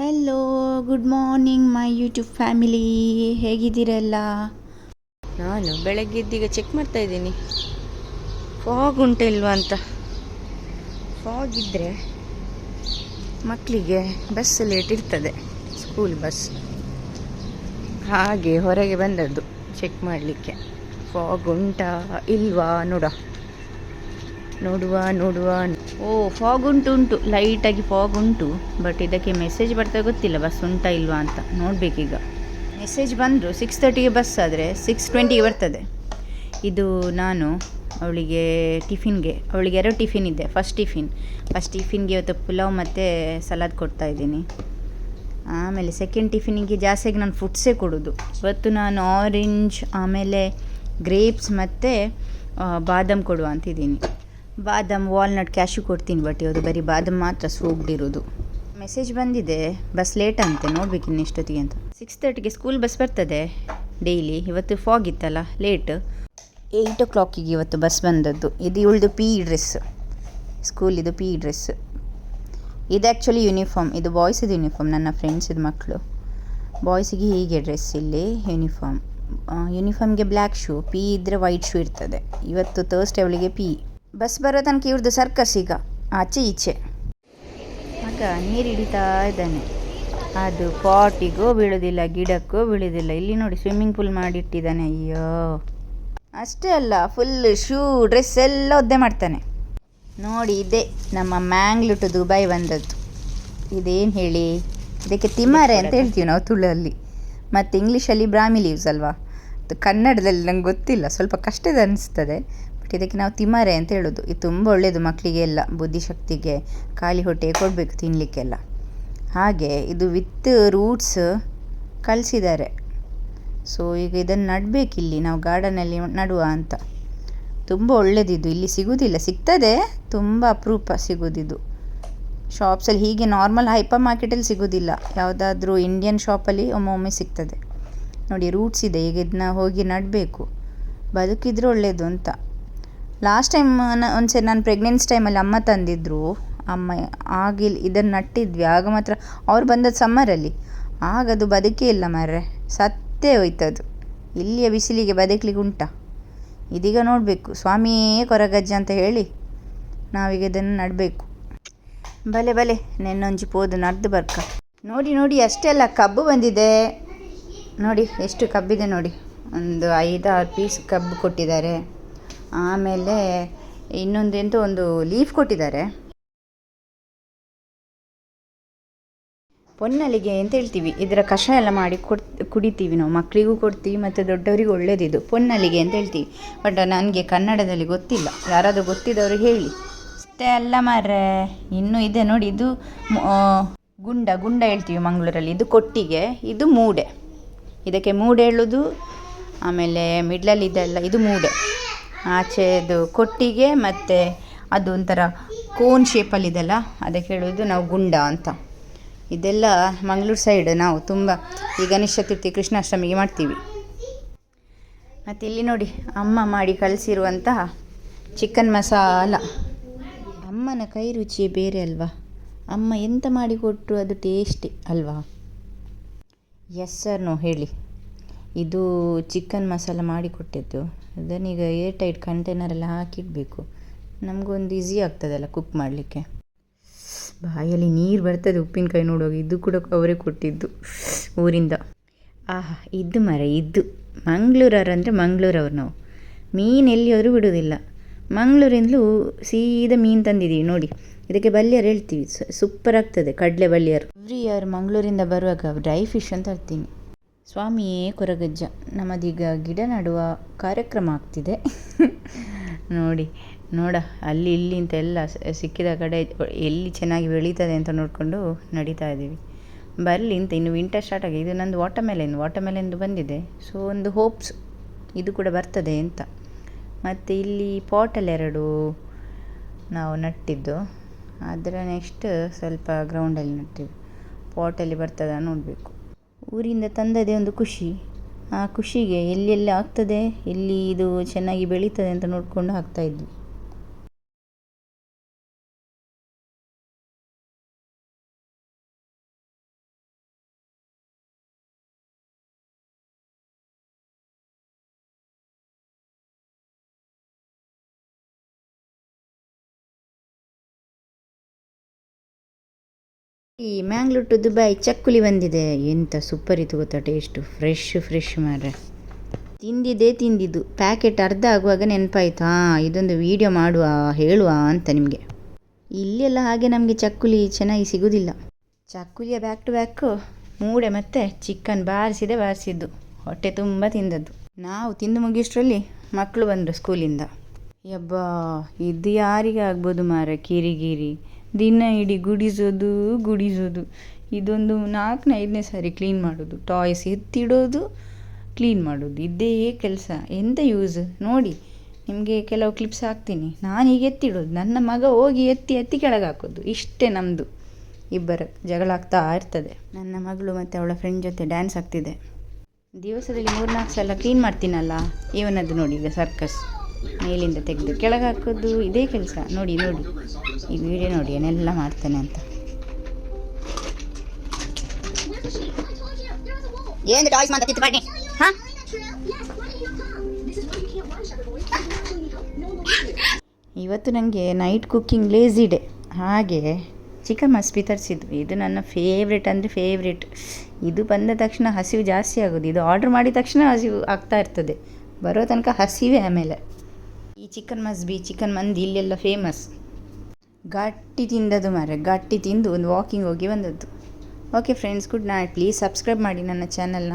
Hello, good morning my YouTube family. ಹೇಗಿದ್ದೀರಲ್ಲ? ನಾನು ಬೆಳಗ್ಗೆ ಇದ್ದೀಗ ಚೆಕ್ ಮಾಡ್ತಾ ಇದ್ದೀನಿ ಫಾಗ್ ಉಂಟಿಲ್ವಾ ಅಂತ. ಫಾಗ್ ಇದ್ದರೆ ಮಕ್ಕಳಿಗೆ ಬಸ್ ಲೇಟ್ ಇರ್ತದೆ, ಸ್ಕೂಲ್ ಬಸ್. ಹಾಗೆ ಹೊರಗೆ ಬಂದದ್ದು ಚೆಕ್ ಮಾಡಲಿಕ್ಕೆ, ಫಾಗ್ ಉಂಟಾ ಇಲ್ವಾ ನೋಡುವ. ಓ, ಫಾಗ್ ಉಂಟು, ಲೈಟಾಗಿ ಫಾಗ್ ಉಂಟು. ಬಟ್ ಇದಕ್ಕೆ ಮೆಸೇಜ್ ಬರ್ತಾ ಗೊತ್ತಿಲ್ಲ ಬಸ್ ಉಂಟಾ ಇಲ್ವಾ ಅಂತ. ನೋಡಬೇಕೀಗ. ಮೆಸೇಜ್ ಬಂದರು 6:30ಗೆ ಬಸ್, ಆದರೆ 6:20ಗೆ ಬರ್ತದೆ. ಇದು ನಾನು ಅವಳಿಗೆ ಅವಳಿಗೆ 2 ಟಿಫಿನ್ ಇದೆ. ಫಸ್ಟ್ ಟಿಫಿನ್ಗೆ ಇವತ್ತು ಪುಲಾವ್ ಮತ್ತು ಸಲಾದ್ ಕೊಡ್ತಾಯಿದ್ದೀನಿ. ಆಮೇಲೆ ಸೆಕೆಂಡ್ ಟಿಫಿನಿಗೆ ಜಾಸ್ತಿಯಾಗಿ ನಾನು ಫ್ರೂಟ್ಸೇ ಕೊಡೋದು. ಇವತ್ತು ನಾನು ಆರೆಂಜ್, ಆಮೇಲೆ ಗ್ರೇಪ್ಸ್ ಮತ್ತು ಬಾದಾಮ್ ಕೊಡುವ ಅಂತಿದ್ದೀನಿ. ಬಾದಾಮ್, ವಾಲ್ನಟ್, ಕ್ಯಾಶ್ಯೂ ಕೊಡ್ತೀನಿ. ಬಟ್ ಇವತ್ತು ಬರೀ ಬಾದಾಮ್ ಮಾತ್ರ ಸೋಗ್ಡಿರೋದು. ಮೆಸೇಜ್ ಬಂದಿದೆ ಬಸ್ ಲೇಟ್ ಅಂತೆ, ನೋಡ್ಬೇಕು ಇನ್ನೆಷ್ಟೊತ್ತಿಗೆ ಅಂತ. 6:30ಗೆ ಸ್ಕೂಲ್ ಬಸ್ ಬರ್ತದೆ ಡೈಲಿ. ಇವತ್ತು ಫಾಗ್ ಇತ್ತಲ್ಲ, ಲೇಟ್. 8 o'clockಗೆ ಇವತ್ತು ಬಸ್ ಬಂದದ್ದು. ಇದು ಇವಳದು PE ಡ್ರೆಸ್, ಸ್ಕೂಲಿದು PE ಡ್ರೆಸ್. ಇದು ಆ್ಯಕ್ಚುಲಿ ಯೂನಿಫಾರ್ಮ್, ಇದು ಬಾಯ್ಸಿದು ಯೂನಿಫಾರ್ಮ್. ನನ್ನ ಫ್ರೆಂಡ್ಸಿದ ಮಕ್ಕಳು ಬಾಯ್ಸಿಗೆ ಹೀಗೆ ಡ್ರೆಸ್, ಇಲ್ಲಿ ಯೂನಿಫಾರ್ಮ್ಗೆ ಬ್ಲ್ಯಾಕ್ ಶೂ, PE ಇದ್ದರೆ ವೈಟ್ ಶೂ ಇರ್ತದೆ. ಇವತ್ತು ಥರ್ಸ್ಡೇ ಅವಳಿಗೆ PE. ಬಸ್ ಬರೋ ತನಕ ಇವ್ರದ್ದು ಸರ್ಕಸ್. ಈಗ ಆಚೆ ಈಚೆ ಮಗ ನೀರು ಹಿಡಿತಾ ಇದ್ದಾನೆ. ಅದು ಪಾಟಿಗೂ ಬೀಳೋದಿಲ್ಲ, ಗಿಡಕ್ಕೂ ಬೀಳೋದಿಲ್ಲ. ಇಲ್ಲಿ ನೋಡಿ ಸ್ವಿಮ್ಮಿಂಗ್ ಪೂಲ್ ಮಾಡಿಟ್ಟಿದ್ದಾನೆ. ಅಯ್ಯೋ, ಅಷ್ಟೇ ಅಲ್ಲ, ಫುಲ್ ಶೂ ಡ್ರೆಸ್ ಎಲ್ಲ ಒದ್ದೆ ಮಾಡ್ತಾನೆ. ನೋಡಿ, ಇದೇ ನಮ್ಮ ಮ್ಯಾಂಗ್ಳೂರ್ ಟು ದುಬೈ ಬಂದದ್ದು. ಇದೇನು ಹೇಳಿ, ಇದಕ್ಕೆ ತಿಮಾರೆ ಅಂತ ಹೇಳ್ತೀವಿ ನಾವು ತುಳುವಲ್ಲಿ, ಮತ್ತು ಇಂಗ್ಲೀಷಲ್ಲಿ ಬ್ರಾಹ್ಮಿ ಲೀವ್ಸ್ ಅಲ್ವಾ. ಕನ್ನಡದಲ್ಲಿ ನಂಗೆ ಗೊತ್ತಿಲ್ಲ, ಸ್ವಲ್ಪ ಕಷ್ಟದ ಅನಿಸ್ತದೆ. ಬಟ್ ಇದಕ್ಕೆ ನಾವು ತಿಮಾರೆ ಅಂತ ಹೇಳೋದು. ಇದು ತುಂಬ ಒಳ್ಳೆಯದು ಮಕ್ಕಳಿಗೆ ಎಲ್ಲ, ಬುದ್ಧಿಶಕ್ತಿಗೆ, ಖಾಲಿ ಹೊಟ್ಟೆಗೆ ಕೊಡಬೇಕು ತಿನ್ನಲಿಕ್ಕೆಲ್ಲ. ಹಾಗೆ ಇದು ವಿತ್ ರೂಟ್ಸ್ ಕಳಿಸಿದ್ದಾರೆ. ಸೊ ಈಗ ಇದನ್ನು ನಡಬೇಕಿಲ್ಲಿ, ನಾವು ಗಾರ್ಡನಲ್ಲಿ ನಡುವ ಅಂತ. ತುಂಬ ಒಳ್ಳೆಯದಿದು. ಇಲ್ಲಿ ಸಿಗೋದಿಲ್ಲ, ಸಿಗ್ತದೆ, ತುಂಬ ಅಪರೂಪ ಸಿಗೋದಿದು. ಶಾಪ್ಸಲ್ಲಿ ಹೀಗೆ ನಾರ್ಮಲ್ ಹೈಪರ್ ಮಾರ್ಕೆಟಲ್ಲಿ ಸಿಗೋದಿಲ್ಲ. ಯಾವುದಾದ್ರೂ ಇಂಡಿಯನ್ ಶಾಪಲ್ಲಿ ಒಮ್ಮೊಮ್ಮೆ ಸಿಗ್ತದೆ. ನೋಡಿ, ರೂಟ್ಸ್ ಇದೆ. ಈಗ ಇದನ್ನ ಹೋಗಿ ನಡಬೇಕು, ಬದುಕಿದ್ರೆ ಒಳ್ಳೆಯದು ಅಂತ. ಲಾಸ್ಟ್ ಟೈಮ್ ಒಂದ್ಸರಿ ನಾನು ಪ್ರೆಗ್ನೆನ್ಸಿ ಟೈಮಲ್ಲಿ ಅಮ್ಮ ತಂದಿದ್ದರು. ಆಗಿಲ್ಲ, ಇದನ್ನು ನಟ್ಟಿದ್ವಿ. ಆಗ ಮಾತ್ರ ಅವ್ರು ಬಂದದ್ದು ಸಮ್ಮರಲ್ಲಿ. ಆಗದು ಬದುಕೇ ಇಲ್ಲ ಮಾರ್ರೆ, ಸತ್ತೇ ಹೋಯ್ತದು. ಇಲ್ಲಿಯ ಬಿಸಿಲಿಗೆ ಬದುಕಲಿಕ್ಕೆ ಉಂಟಾ? ಇದೀಗ ನೋಡಬೇಕು, ಸ್ವಾಮಿಯೇ ಕೊರಗಜ್ಜ ಅಂತ ಹೇಳಿ ನಾವೀಗ ಇದನ್ನು ನಡಬೇಕು. ಬಲೆ ನೆನ್ನೊಂಜಿ ಪೋದು ನಡ್ದು ಬರ್ಕ. ನೋಡಿ, ಅಷ್ಟೆಲ್ಲ ಕಬ್ಬು ಬಂದಿದೆ. ನೋಡಿ ಎಷ್ಟು ಕಬ್ಬಿದೆ ನೋಡಿ. ಒಂದು 5-6 ಪೀಸ್ ಕಬ್ಬು ಕೊಟ್ಟಿದ್ದಾರೆ. ಆಮೇಲೆ ಇನ್ನೊಂದೆಂತೋ ಒಂದು ಲೀಫ್ ಕೊಟ್ಟಿದ್ದಾರೆ. ಪೊನ್ನಲಿಗೆ ಅಂತ ಹೇಳ್ತೀವಿ, ಇದರ ಕಷಾಯ ಎಲ್ಲ ಮಾಡಿ ಕುಡಿತೀವಿ ನಾವು. ಮಕ್ಕಳಿಗೂ ಕೊಡ್ತೀವಿ ಮತ್ತು ದೊಡ್ಡವರಿಗೂ ಒಳ್ಳೆಯದಿದು. ಪೊನ್ನಲಿಗೆ ಅಂತ ಹೇಳ್ತೀವಿ. ಬಟ್ ನನಗೆ ಕನ್ನಡದಲ್ಲಿ ಗೊತ್ತಿಲ್ಲ, ಯಾರಾದರೂ ಗೊತ್ತಿದ್ದವರು ಹೇಳಿ. ಅಷ್ಟೇ ಅಲ್ಲ ಮಾರ್ರೆ, ಇನ್ನೂ ಇದೆ ನೋಡಿ. ಇದು ಗುಂಡ ಹೇಳ್ತೀವಿ ಮಂಗಳೂರಲ್ಲಿ. ಇದು ಕೊಟ್ಟಿಗೆ, ಇದು ಮೂಡೆ. ಇದಕ್ಕೆ ಮೂಡೆ ಹೇಳೋದು. ಆಮೇಲೆ ಮಿಡ್ಲಲ್ಲಿ ಇದೆಲ್ಲ, ಇದು ಮೂಡೆ. ಆಚೆದು ಕೊಟ್ಟಿಗೆ, ಮತ್ತು ಅದು ಒಂಥರ ಕೋನ್ ಶೇಪಲ್ಲಿದೆಲ್ಲ, ಅದಕ್ಕೆ ಹೇಳೋದು ನಾವು ಗುಂಡ ಅಂತ. ಇದೆಲ್ಲ ಮಂಗಳೂರು ಸೈಡ್ ನಾವು ತುಂಬ ಈ ಗಣೇಶ ಚತುರ್ಥಿ, ಕೃಷ್ಣಾಷ್ಟಮಿಗೆ ಮಾಡ್ತೀವಿ. ಮತ್ತು ಇಲ್ಲಿ ನೋಡಿ, ಅಮ್ಮ ಮಾಡಿ ಕಳಿಸಿರುವಂತಹ ಚಿಕನ್ ಮಸಾಲ. ಅಮ್ಮನ ಕೈ ರುಚಿಯೇ ಬೇರೆ ಅಲ್ವಾ. ಅಮ್ಮ ಎಂತ ಮಾಡಿಕೊಟ್ರು ಅದು ಟೇಸ್ಟಿ ಅಲ್ವಾ. ಎಸ್ ಸರ್ ನೋ ಹೇಳಿ. ಇದು ಚಿಕನ್ ಮಸಾಲ ಮಾಡಿಕೊಟ್ಟಿದ್ದು. ಅದನ್ನೀಗ ಏರ್ ಟೈಟ್ ಕಂಟೈನರೆಲ್ಲ ಹಾಕಿಡಬೇಕು. ನಮಗೊಂದು ಈಸಿ ಆಗ್ತದಲ್ಲ ಕುಕ್ ಮಾಡಲಿಕ್ಕೆ. ಬಾಯಲ್ಲಿ ನೀರು ಬರ್ತದೆ ಉಪ್ಪಿನಕಾಯಿ ನೋಡುವಾಗ. ಇದು ಕೂಡ ಅವರೇ ಕೊಟ್ಟಿದ್ದು ಊರಿಂದ. ಆಹಾ, ಇದು ಇದು ಮಂಗಳೂರವ್ರು ಅಂದರೆ ಮಂಗಳೂರವ್ರು ನಾವು. ಮೀನು ಎಲ್ಲಿಯಾದರೂ ಬಿಡೋದಿಲ್ಲ. ಮಂಗಳೂರಿಂದಲೂ ಸೀದಾ ಮೀನು ತಂದಿದ್ದೀವಿ ನೋಡಿ. ಇದಕ್ಕೆ ಬಲ್ಯಾರು ಹೇಳ್ತೀವಿ, ಸೂಪರ್ ಆಗ್ತದೆ, ಕಡಲೆ ಬಲ್ಯಾರು. ಎವ್ರಿ ಇಯರ್ ಮಂಗಳೂರಿಂದ ಬರುವಾಗ ಡ್ರೈ ಫಿಶ್ ಅಂತ ತರ್ತೀನಿ. ಸ್ವಾಮಿಯೇ ಕೊರಗಜ್ಜ. ನಮ್ಮದೀಗ ಗಿಡ ನೆಡುವ ಕಾರ್ಯಕ್ರಮ ಆಗ್ತಿದೆ. ನೋಡ ಅಲ್ಲಿ ಇಲ್ಲಿ ಅಂತ ಎಲ್ಲ ಸಿಕ್ಕಿದ ಕಡೆ ಎಲ್ಲಿ ಚೆನ್ನಾಗಿ ಬೆಳೀತದೆ ಅಂತ ನೋಡಿಕೊಂಡು ನಡೀತಾ ಇದ್ದೀವಿ. ಬರಲಿ ಅಂತ. ಇನ್ನು ವಿಂಟರ್ ಸ್ಟಾರ್ಟ್ ಆಗಿದೆ. ಇದು ನಂದು ವಾಟರ್ಮೆಲನ್ ಬಂದಿದೆ. ಸೊ ಒಂದು ಹೋಪ್ಸ್ ಇದು ಕೂಡ ಬರ್ತದೆ ಅಂತ. ಮತ್ತು ಇಲ್ಲಿ ಪಾಟಲ್ಲಿ 2 ನಾವು ನಟ್ಟಿದ್ದು. ಅದರ ನೆಕ್ಸ್ಟ್ ಸ್ವಲ್ಪ ಗ್ರೌಂಡಲ್ಲಿ ನಟ್ಟಿದ್ದು. ಪಾಟಲ್ಲಿ ಬರ್ತದ ನೋಡಬೇಕು. ಊರಿಂದ ತಂದದೇ ಒಂದು ಖುಷಿ. ಆ ಖುಷಿಗೆ ಎಲ್ಲೆಲ್ಲಿ ಆಗ್ತದೆ, ಎಲ್ಲಿ ಇದು ಚೆನ್ನಾಗಿ ಬೆಳೀತದೆ ಅಂತ ನೋಡಿಕೊಂಡು ಹಾಕ್ತಾಯಿದ್ವಿ. ಈ ಮ್ಯಾಂಗ್ಳೂರ್ ಟು ದುಬೈ ಚಕ್ಕುಲಿ ಬಂದಿದೆ. ಎಂಥ ಸೂಪರ್ ಇತ್ತು ಗೊತ್ತಾ, ಟೇಸ್ಟು ಫ್ರೆಶ್ ಮಾರ್ರೆ. ತಿಂದಿದ್ದು ಪ್ಯಾಕೆಟ್ ಅರ್ಧ ಆಗುವಾಗ ನೆನಪಾಯಿತು, ಇದೊಂದು ವೀಡಿಯೋ ಮಾಡುವ ಹೇಳುವ ಅಂತ ನಿಮಗೆ. ಇಲ್ಲೆಲ್ಲ ಹಾಗೆ ನಮಗೆ ಚಕ್ಕುಲಿ ಚೆನ್ನಾಗಿ ಸಿಗೋದಿಲ್ಲ. ಚಕ್ಕುಲಿಯ ಬ್ಯಾಕ್ ಟು ಬ್ಯಾಕು ಮೂಡೆ ಮತ್ತು ಚಿಕನ್ ಬಾರಿಸಿದ್ದು, ಹೊಟ್ಟೆ ತುಂಬ ತಿಂದದ್ದು. ನಾವು ತಿಂದು ಮುಗಿಷ್ಟರಲ್ಲಿ ಮಕ್ಕಳು ಬಂದರು ಸ್ಕೂಲಿಂದ. ಯಬ್ಬಾ, ಇದು ಯಾರಿಗೆ ಆಗ್ಬೋದು ಮಾರ ಕಿರಿಗಿರಿ, ದಿನ ಇಡೀ ಗುಡಿಸೋದು. ಇದೊಂದು 4ನೇ 5ನೇ ಸಾರಿ ಕ್ಲೀನ್ ಮಾಡೋದು, ಟಾಯ್ಸ್ ಎತ್ತಿಡೋದು, ಕ್ಲೀನ್ ಮಾಡೋದು, ಇದೇ ಕೆಲಸ. ಎಂತ ಯೂಸ್ ನೋಡಿ, ನಿಮಗೆ ಕೆಲವು ಕ್ಲಿಪ್ಸ್ ಹಾಕ್ತೀನಿ. ನಾನು ಹೀಗೆ ಎತ್ತಿಡೋದು, ನನ್ನ ಮಗ ಹೋಗಿ ಎತ್ತಿ ಕೆಳಗೆ ಹಾಕೋದು. ಇಷ್ಟೇ ನಮ್ಮದು. ಇಬ್ಬರು ಜಗಳ ಆಗ್ತಾ ಇರ್ತದೆ. ನನ್ನ ಮಗಳು ಮತ್ತು ಅವಳ ಫ್ರೆಂಡ್ ಜೊತೆ ಡ್ಯಾನ್ಸ್ ಆಗ್ತಿದೆ. ದಿವಸದಲ್ಲಿ 3-4 ಸಲ ಕ್ಲೀನ್ ಮಾಡ್ತೀನಲ್ಲ, ಇವನದ್ದು ನೋಡಿ ಈಗ ಸರ್ಕಸ್. ಮೇಲಿಂದ ತೆಗೆದು ಕೆಳಗೆ ಹಾಕೋದು, ಇದೇ ಕೆಲಸ. ನೋಡಿ ಈ ವಿಡಿಯೋ ನೋಡಿ ಏನೆಲ್ಲ ಮಾಡ್ತಾನೆ ಅಂತ. ಇವತ್ತು ನನಗೆ ನೈಟ್ ಕುಕ್ಕಿಂಗ್ ಲೇಝಿ ಡೇ, ಹಾಗೆ ಚಿಕನ್ ಮಸ್ಬಿ ತರಿಸಿದ್ದು. ಇದು ನನ್ನ ಫೇವ್ರೆಟ್ ಅಂದರೆ ಫೇವ್ರೆಟ್. ಇದು ಬಂದ ತಕ್ಷಣ ಹಸಿವು ಜಾಸ್ತಿ ಆಗೋದು. ಇದು ಆರ್ಡ್ರ್ ಮಾಡಿದ ತಕ್ಷಣ ಹಸಿವು ಆಗ್ತಾ ಇರ್ತದೆ, ಬರೋ ತನಕ ಹಸಿವೆ. ಆಮೇಲೆ ಈ ಚಿಕನ್ ಮಸ್ಬಿ, ಚಿಕನ್ ಮಂದಿ ಇಲ್ಲೆಲ್ಲ ಫೇಮಸ್. ಗಟ್ಟಿ ತಿಂದದ್ದು ಮಾರೆ, ಗಟ್ಟಿ ತಿಂದು ಒಂದು ವಾಕಿಂಗ್ ಹೋಗಿ ಬಂದದ್ದು. Okay friends, good night. Please subscribe ಮಾಡಿ ನನ್ನ ಚಾನಲ್ನ.